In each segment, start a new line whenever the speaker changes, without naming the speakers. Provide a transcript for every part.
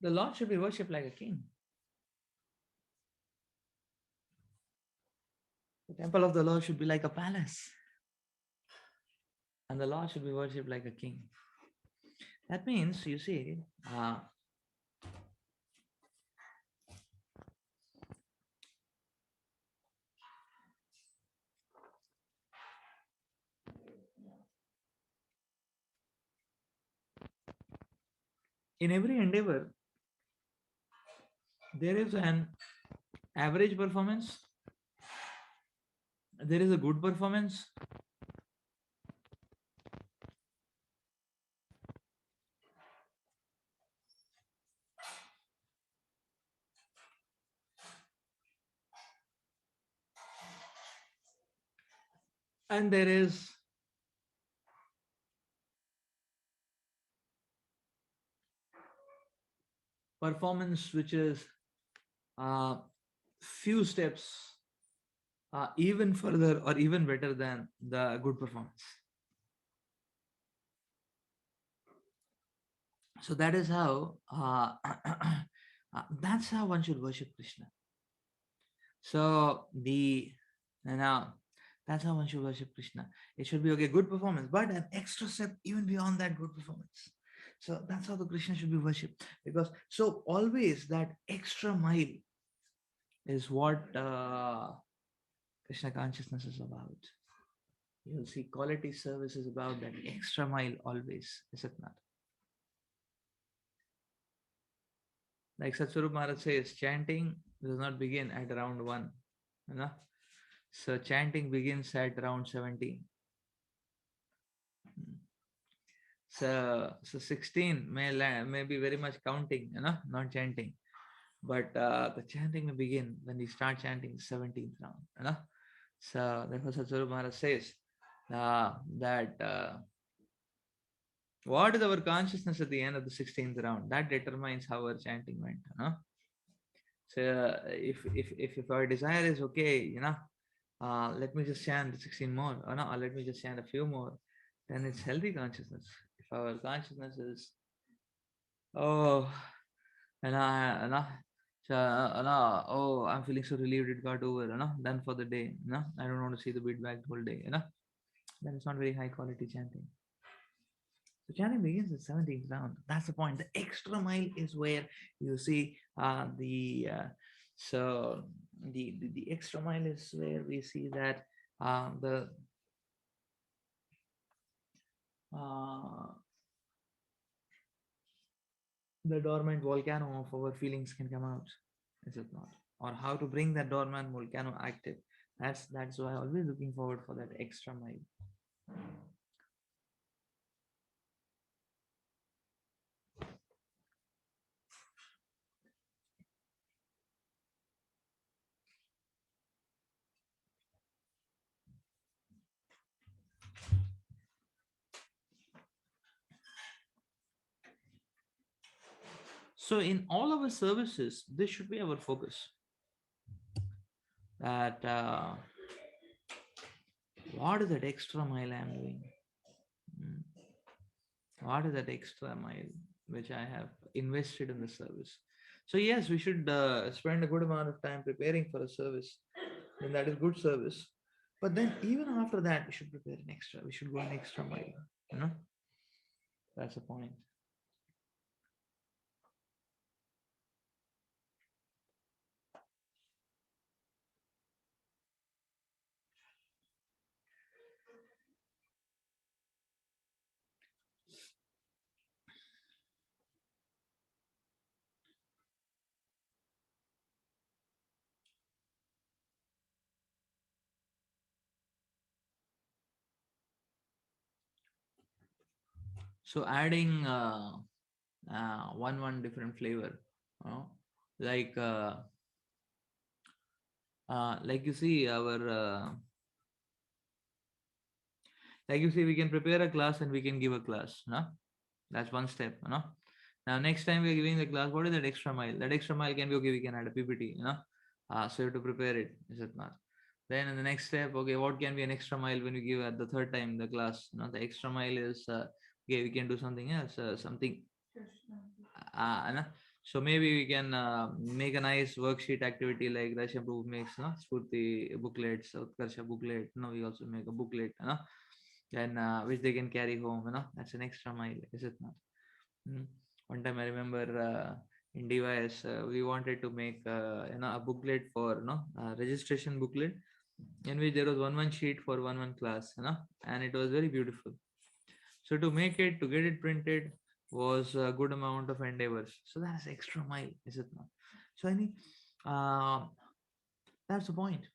The Lord should be worshipped like a king. The temple of the Lord should be like a palace, and the Lord should be worshipped like a king. That means, you see, in every endeavor, there is an average performance, there is a good performance, and there is performance which is uh, few steps even further or even better than the good performance. So that is how that's how one should worship Krishna. So the now that's how one should worship Krishna. It should be okay, good performance, but an extra step even beyond that good performance. So that's how the Krishna should be worshipped. Because so always that extra mile is what Krishna consciousness is about. You'll see quality service is about that extra mile always, is it not? Like Satsarup Maharaj says, chanting does not begin at round one. You know? So chanting begins at round 17. So 16 may be very much counting, not chanting. But the chanting may begin when we start chanting the 17th round. So therefore Satsarup Maharaj says that what is our consciousness at the end of the 16th round? That determines how our chanting went. So if our desire is okay, let me just chant 16 more, or no, or let me just chant a few more, then it's healthy consciousness. If our consciousness is, oh, and so, oh, I'm feeling so relieved it got over, done for the day, I don't want to see the beat back the whole day, then it's not very high quality chanting. So chanting begins at 17th round. That's the point. The extra mile is where you see so the extra mile is where we see that uh, the dormant volcano of our feelings can come out. Is it not? Or how to bring that dormant volcano active. That's why I'm always looking forward for that extra mile. So in all our services, this should be our focus. That what is that extra mile I'm doing? Hmm. What is that extra mile which I have invested in the service? So yes, we should spend a good amount of time preparing for a service, and that is good service. But then even after that, we should prepare an extra. We should go an extra mile. You know, that's the point. So adding one different flavor, you know, like like you see our like you see we can prepare a class and we can give a class. No, that's one step. Now next time we're giving the class, what is that extra mile? That extra mile can be okay. We can add a PPT. So you have to prepare it. Is it not? Then in the next step, okay, what can be an extra mile when we give at the third time the class? The extra mile is okay. We can do something else, something. So maybe we can make a nice worksheet activity like Darshan Prabhu makes, no? Spurti booklets, Utkarsha booklet. No, we also make a booklet, no? And which they can carry home, That's an extra mile, is it not? Mm. One time I remember in device we wanted to make a booklet for registration booklet in which there was one sheet for one class, and it was very beautiful. So to make it, to get it printed was a good amount of endeavors. So that's extra mile, is it not? So any uh, that's the point.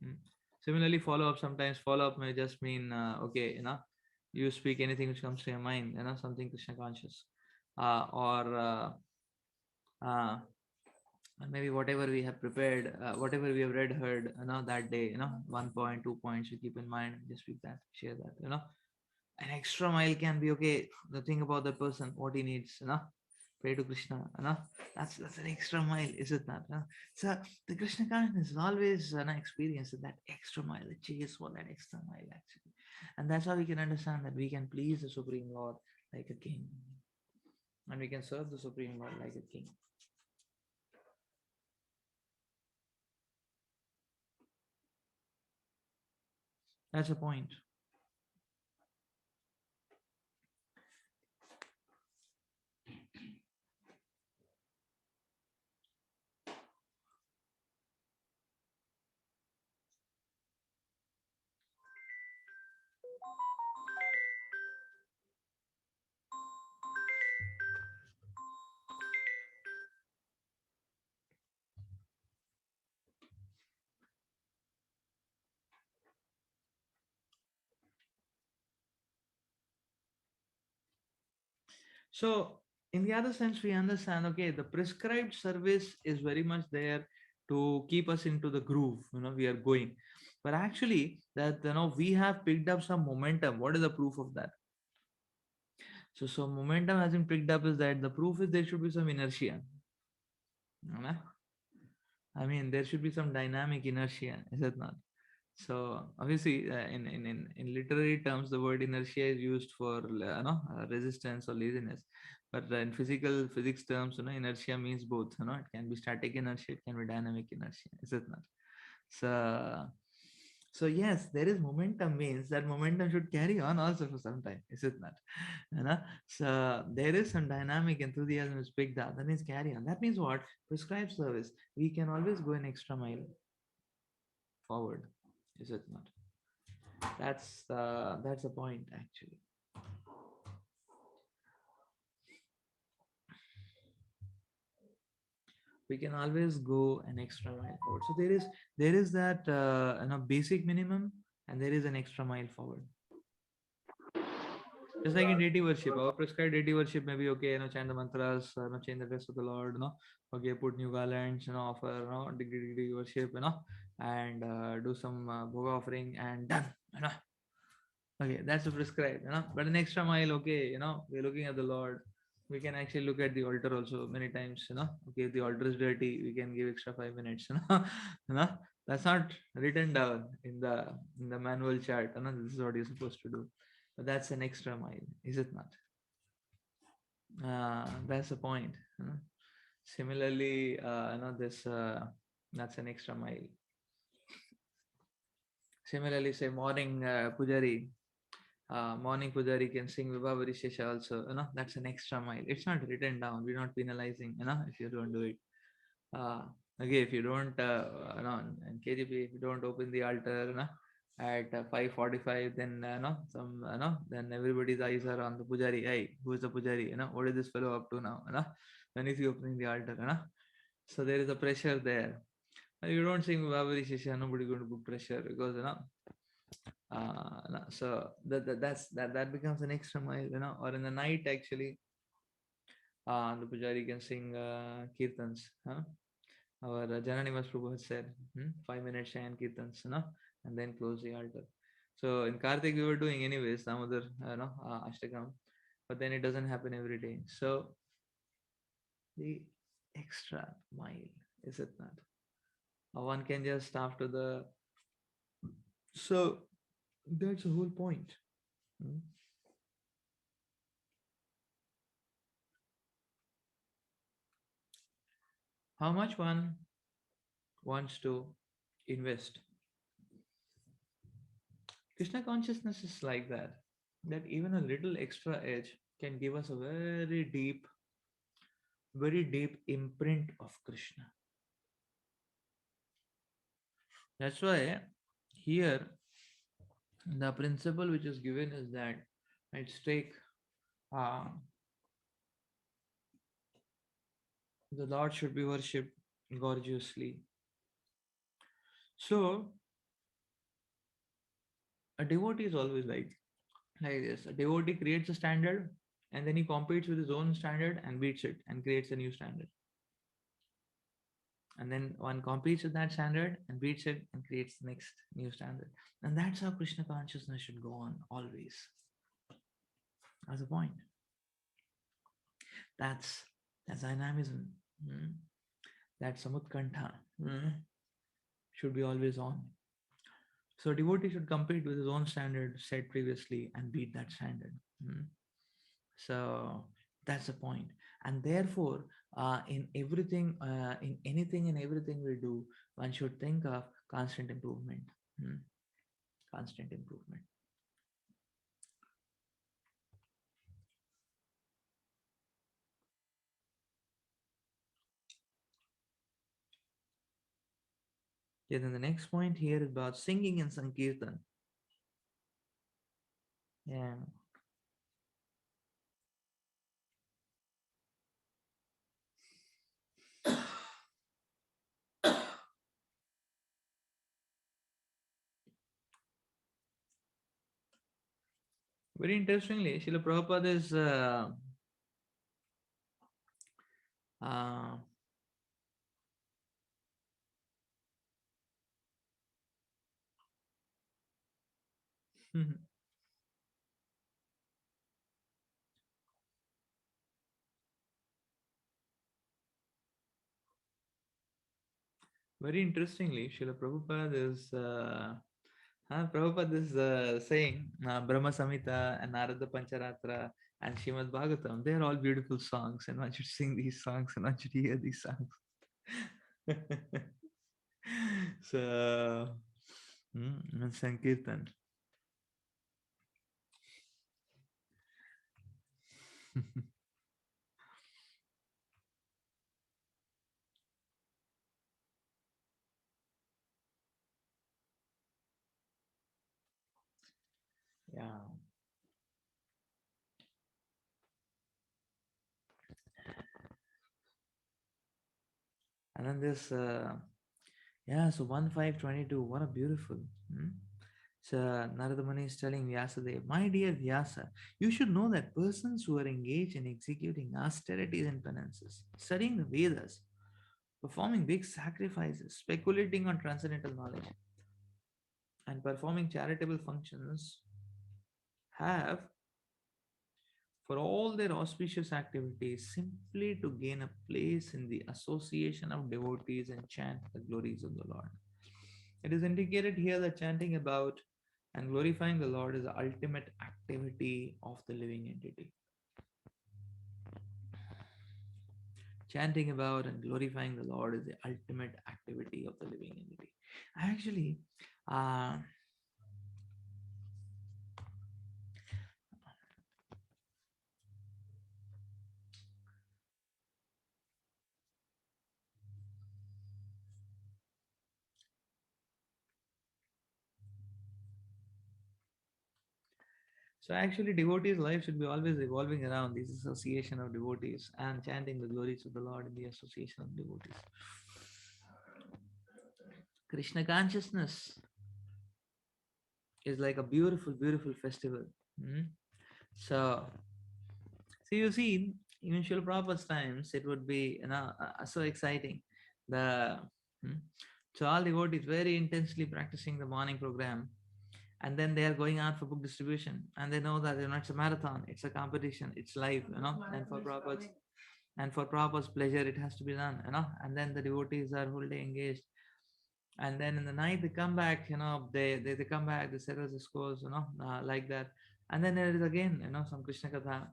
Mm. Similarly, follow up, sometimes follow up may just mean okay, you speak anything which comes to your mind, something Krishna conscious, or maybe whatever we have prepared, whatever we have read, heard, that day, 1 point, 2 points you keep in mind, just speak that, share that, an extra mile can be okay. The thing about the person, what he needs, pray to Krishna, that's an extra mile, is it not? So the Krishna consciousness is always an experience of that extra mile, the chase for that extra mile actually, and that's how we can understand that we can please the Supreme Lord like a king, and we can serve the Supreme Lord like a king. That's a point. So, in the other sense, we understand okay, the prescribed service is very much there to keep us into the groove, we are going. But actually, that we have picked up some momentum. What is the proof of that? So momentum has been picked up is that the proof is there should be some inertia. I mean, there should be some dynamic inertia, is it not? So obviously, in literary terms, the word inertia is used for resistance or laziness. But in physics terms, inertia means both. It can be static inertia, it can be dynamic inertia. Is it not? So yes, there is momentum means that momentum should carry on also for some time. Is it not? So there is some dynamic enthusiasm is picked up. That means carry on. That means what? Prescribed service. We can always go an extra mile forward. Is it not? That's the point actually. We can always go an extra mile forward. So there is that basic minimum, and there is an extra mile forward. Just like in deity worship, our prescribed deity worship may be okay, chant the mantras, change the dress of the Lord, okay, put new garlands, offer, deity worship, and do some bhoga offering, and done, Okay, that's a prescribed, But an extra mile, okay, we're looking at the Lord. We can actually look at the altar also many times, Okay, if the altar is dirty, we can give extra 5 minutes, you know. That's not written down in the manual chart, This is what you're supposed to do. But that's an extra mile, is it not? That's the point. Similarly, this that's an extra mile. Similarly, say morning pujari, morning pujari can sing Vibha Varishesha also, that's an extra mile. It's not written down. We're not penalizing, if you don't do it. Uh, okay, if you don't, in KGP, if you don't open the altar, at 5:45, then, then everybody's eyes are on the pujari. Hey, who's the pujari? What is this fellow up to now? When is he opening the altar? So there is a pressure there. If you don't sing Vibha Varishesha, nobody going to put pressure because, so that becomes an extra mile, or in the night actually, the pujari can sing kirtans, our Jananimas Prabhu has said 5 minutes Shayan kirtans, and then close the altar. So in Kartik we were doing anyways some other ashtakam, but then it doesn't happen every day. So the extra mile, is it not? One can just after the, so that's the whole point. Hmm? how much one wants to invest. Krishna consciousness is like that, that even a little extra edge can give us a very deep imprint of Krishna. That's why here the principle which is given is that let's take uh, the Lord should be worshipped gorgeously. So a devotee is always like this. A devotee creates a standard and then he competes with his own standard and beats it and creates a new standard. And then one competes with that standard and beats it and creates the next new standard. And that's how Krishna consciousness should go on always. As a point. That's dynamism. Mm. That samutkantha should be always on. So devotee should compete with his own standard set previously and beat that standard. Mm. So that's the point. And therefore, in anything and everything we do, one should think of constant improvement. Mm. Constant improvement. Yeah, then the next point here is about singing and Sankirtan. Yeah. Very interestingly, Srila Prabhupada is uh, very interestingly, Srila Prabhupada is saying Brahma Samhita and Narada Pancharatra and Shrimad Bhagavatam, they're all beautiful songs, and one should sing these songs and one should hear these songs. So, Sankirtan. Yeah. And then this, yeah, so 1522, what a beautiful. Hmm? So Narada Muni is telling Vyasadeva, my dear Vyasa, you should know that persons who are engaged in executing austerities and penances, studying the Vedas, performing big sacrifices, speculating on transcendental knowledge, and performing charitable functions have, for all their auspicious activities, simply to gain a place in the association of devotees and chant the glories of the Lord. It is indicated here that chanting about and glorifying the Lord is the ultimate activity of the living entity. Chanting about and glorifying the Lord is the ultimate activity of the living entity. Actually, uh, so actually, devotees' life should be always revolving around this association of devotees and chanting the glories of the Lord in the association of devotees. Krishna consciousness is like a beautiful, beautiful festival. Hmm? So, you see, in Srila Prabhupada's times, it would be so exciting. The hmm? So all devotees very intensely practicing the morning program, and then they are going out for book distribution, and they know that it's a marathon, it's a competition, it's live, and for Prabhupada's pleasure, it has to be done, and then the devotees are fully engaged. And then in the night they come back, they come back, they settle the scores, like that. And then there is again, some Krishna Katha.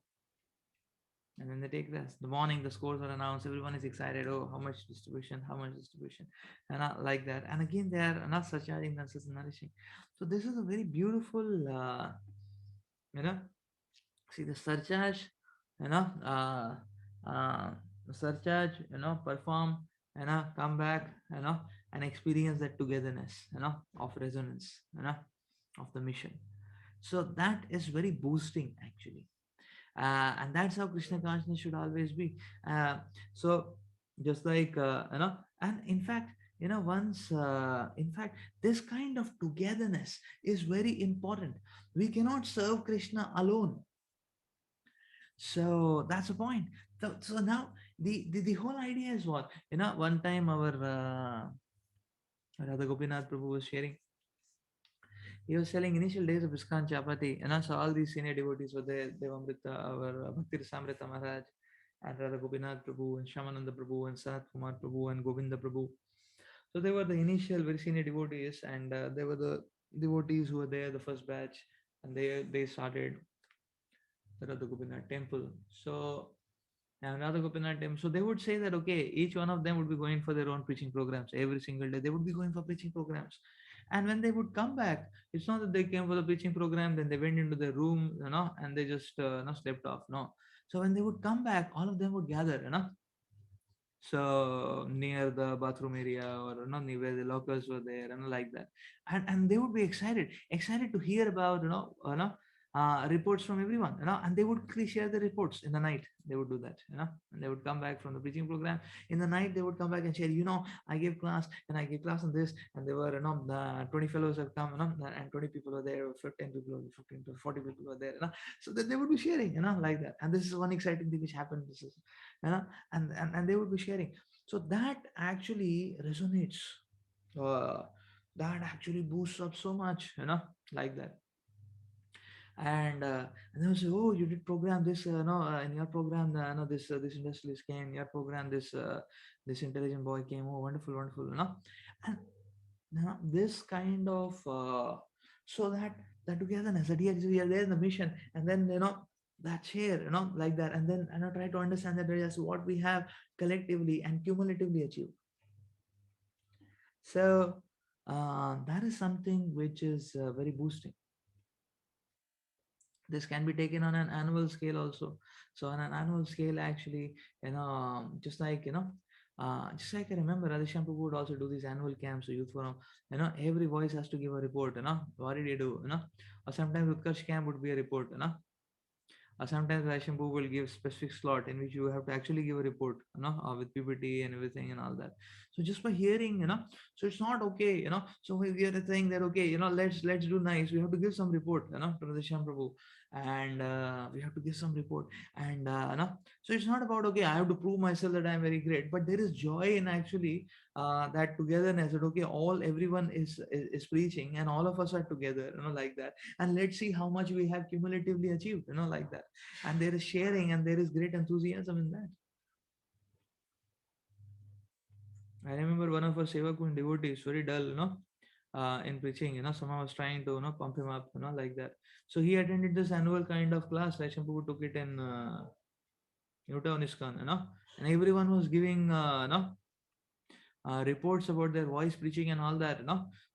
And then they take rest. The morning, the scores are announced. Everyone is excited. Oh, how much distribution? How much distribution? And like that. And again, they are not surcharging themselves and nourishing. So this is a very beautiful, you know, see the surcharge, you know, uh, surcharge, perform, come back, and experience that togetherness, of resonance, of the mission. So that is very boosting actually, and that's how Krishna consciousness should always be. So just like and in fact, once in fact, this kind of togetherness is very important. We cannot serve Krishna alone. So that's the point. So now the whole idea is what, one time our Radha Gopinath Prabhu was sharing. He was telling initial days of ISKCON Chapati, so all these senior devotees were there. Devamrita, our Bhakti Rasamrita Maharaj, and Radha Gopinath Prabhu, and Shamananda Prabhu, and Sanat Kumar Prabhu, and Govinda Prabhu. So they were the initial very senior devotees, and they were the devotees who were there, the first batch, and they started the Radha Gopinath temple. So and Radha Gopinath temple. So they would say that okay, each one of them would be going for their own preaching programs every single day. They would be going for preaching programs, and when they would come back, it's not that they came for the preaching program, then they went into their room, and they just slept off. No. So when they would come back, all of them would gather, so near the bathroom area, or near where the locals were there, and like that, and they would be excited to hear about reports from everyone, and they would quickly share the reports in the night. They would do that, and they would come back from the preaching program in the night. They would come back and share, I gave class, and I gave class on this, and there were 20 fellows have come, and 20 people were there, 15 people were 15 to 40 people were there, so that they would be sharing, like that. And this is one exciting thing which happened. This is, you know and they would be sharing. So that actually resonates, uh, that actually boosts up so much, like that. And they will say, oh, you did program this, no in your program, no, this industrialist came, your program, this intelligent boy came, oh, wonderful, wonderful, and this kind of so that togetherness, that yes, we are there in the mission, and then that share, like that, and then try to understand that yes, what we have collectively and cumulatively achieved. So that is something which is very boosting. This can be taken on an annual scale also. So on an annual scale, actually, just like I remember, Radheshyam Prabhu would also do these annual camps, so youth forum. Every voice has to give a report. What did you do? Or sometimes Utkarsh camp would be a report. Sometimes Vaishnavu will give specific slot in which you have to actually give a report, with PPT and everything and all that. So just by hearing, so it's not okay, So we are saying that okay, let's do nice. We have to give some report, to the Sham Prabhu, and we have to give some report, and so it's not about okay, I have to prove myself that I'm very great, but there is joy in actually that togetherness. That okay, everyone is preaching, and all of us are together, like that, and let's see how much we have cumulatively achieved, like that. And there is sharing, and there is great enthusiasm in that. I remember one of our Sevakun devotees, very dull, in preaching, someone was trying to, pump him up, like that. So he attended this annual kind of class. Vaishnavu took it in Newtown ISKCON, and everyone was giving, reports about their voice preaching and all that,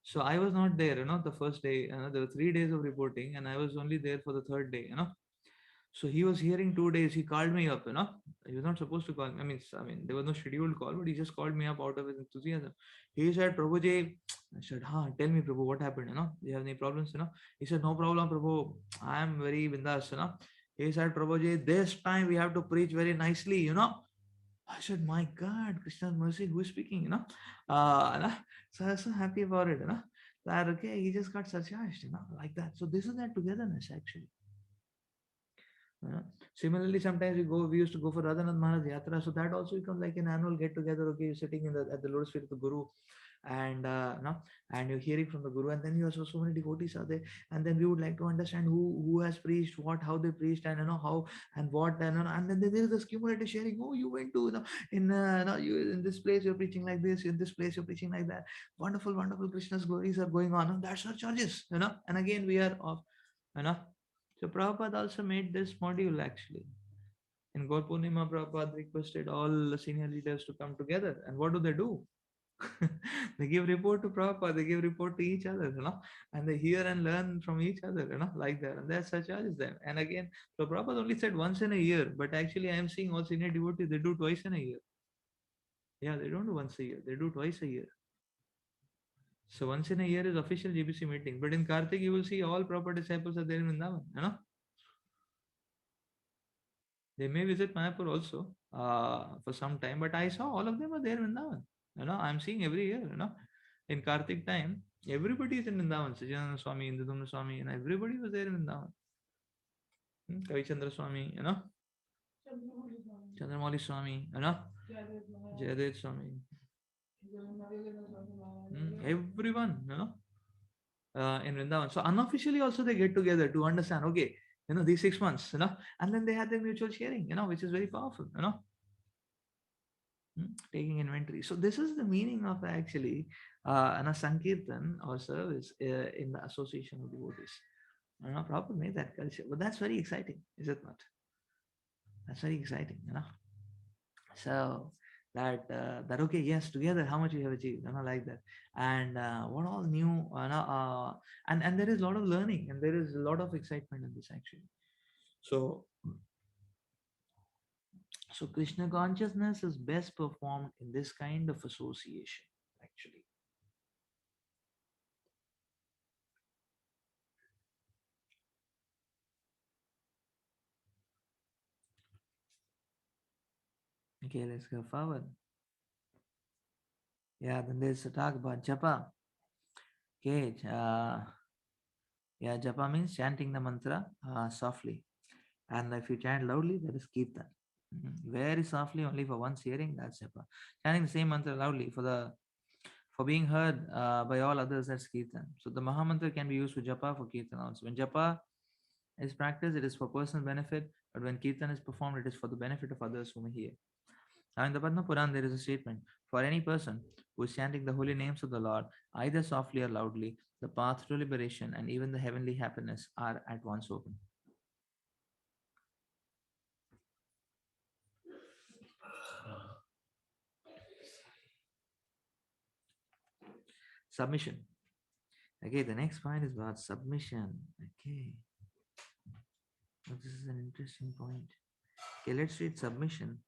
So I was not there, the first day. There were 3 days of reporting, and I was only there for the third day, So he was hearing 2 days. He called me up, He was not supposed to call me. There was no scheduled call, but he just called me up out of his enthusiasm. He said, Prabhuji, I said, tell me, Prabhu, what happened, Do you have any problems, He said, no problem, Prabhu. I am very bindas, He said, Prabhuji, this time we have to preach very nicely, I said, my God, Krishna's mercy, who is speaking, So I was so happy about it, that, okay, he just got surcharged, like that. So this is that togetherness, actually. Similarly, sometimes we used to go for Radhanath Maharaj Yatra, so that also becomes like an annual get together. Okay, you're sitting at the lotus feet of the Guru, and and you're hearing from the Guru, and then you also so many devotees are there, and then we would like to understand who has preached what, how they preached, and how and what, and then there is this cumulative sharing. Oh, you went to you in this place you're preaching like this, in this place you're preaching like that. Wonderful, wonderful Krishna's glories are going on, and that's our charges, and again we are off, you know so Prabhupada also made this module actually. In Gaur Purnima, Prabhupada requested all the senior leaders to come together. And what do? They give report to Prabhupada, they give report to each other, and they hear and learn from each other, like that. And that's such as them. And again, so Prabhupada only said once in a year, but actually I am seeing all senior devotees, they do twice in a year. Yeah, they don't do once a year, they do twice a year. So once in a year is official GBC meeting. But in Kartik, you will see all proper disciples are there in Vrindavan. They may visit Mayapur also for some time, but I saw all of them are there in Vrindavan. I'm seeing every year, in Kartik time, everybody is in Vrindavan. Sajananda Swami, Indudumna Swami, everybody was there in Vrindavan. Kavichandra Swami, Chandramauli Swami, Jayadev Swami, everyone, in Vrindavan. So unofficially also they get together to understand, okay, these 6 months, and then they had their mutual sharing, which is very powerful, taking inventory. So this is the meaning of actually Sankirtan or service in the association of devotees. Prabhupada made that culture, but that's very exciting, is it not? That's very exciting, So that okay, yes, together, how much we have achieved, like that, and what all new, and there is a lot of learning, and there is a lot of excitement in this actually. So Krishna consciousness is best performed in this kind of association, actually. Okay, let's go forward. Yeah, then there's a talk about japa. Okay, yeah, japa means chanting the mantra softly, and if you chant loudly, that is kirtan. Very softly, only for one's hearing, that's japa. Chanting the same mantra loudly for being heard by all others, that's kirtan. So the Mahamantra can be used for japa, for kirtan also. When japa is practiced, it is for personal benefit, but when kirtan is performed, it is for the benefit of others who may hear. Now, in the Padma Puran, there is a statement for any person who is chanting the holy names of the Lord, either softly or loudly, the path to liberation and even the heavenly happiness are at once open. Submission. Okay, the next point is about submission. Okay. Well, this is an interesting point. Okay, let's read submission.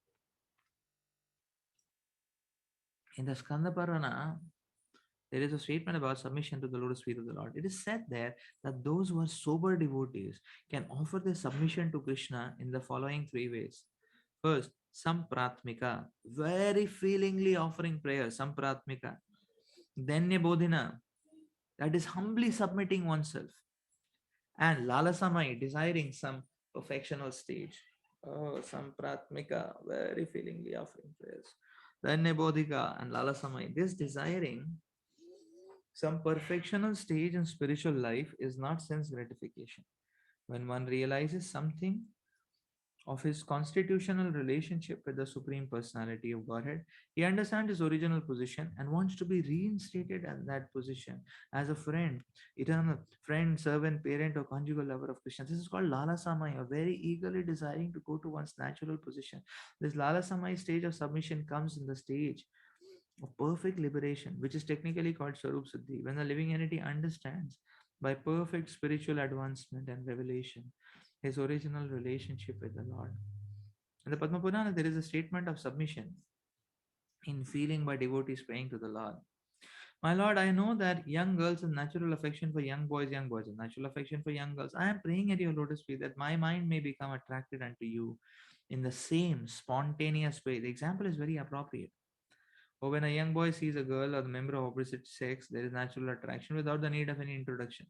In the Skanda Parana, there is a statement about submission to the lotus feet of the Lord. It is said there that those who are sober devotees can offer their submission to Krishna in the following three ways. First, Sampratmika, very feelingly offering prayer, Sampratmika. Then Bodhina, that is humbly submitting oneself. And Lalasamai, desiring some perfectional stage. Oh, Sampratmika, very feelingly offering prayers. Then Bodhika and Lalasamai, this desiring some perfectional stage in spiritual life is not sense gratification. When one realizes something of his constitutional relationship with the Supreme Personality of Godhead, he understands his original position and wants to be reinstated at that position as a friend, eternal friend, servant, parent, or conjugal lover of Krishna. This is called Lala Samaya, very eagerly desiring to go to one's natural position. This Lala Samaya stage of submission comes in the stage of perfect liberation, which is technically called Swarup Siddhi, when the living entity understands by perfect spiritual advancement and revelation his original relationship with the Lord. In the Padma Purana, there is a statement of submission in feeling by devotees praying to the Lord. My Lord, I know that young girls have natural affection for young boys have natural affection for young girls. I am praying at your lotus feet that my mind may become attracted unto you in the same spontaneous way. The example is very appropriate. Or when a young boy sees a girl or the member of opposite sex, there is natural attraction without the need of any introduction.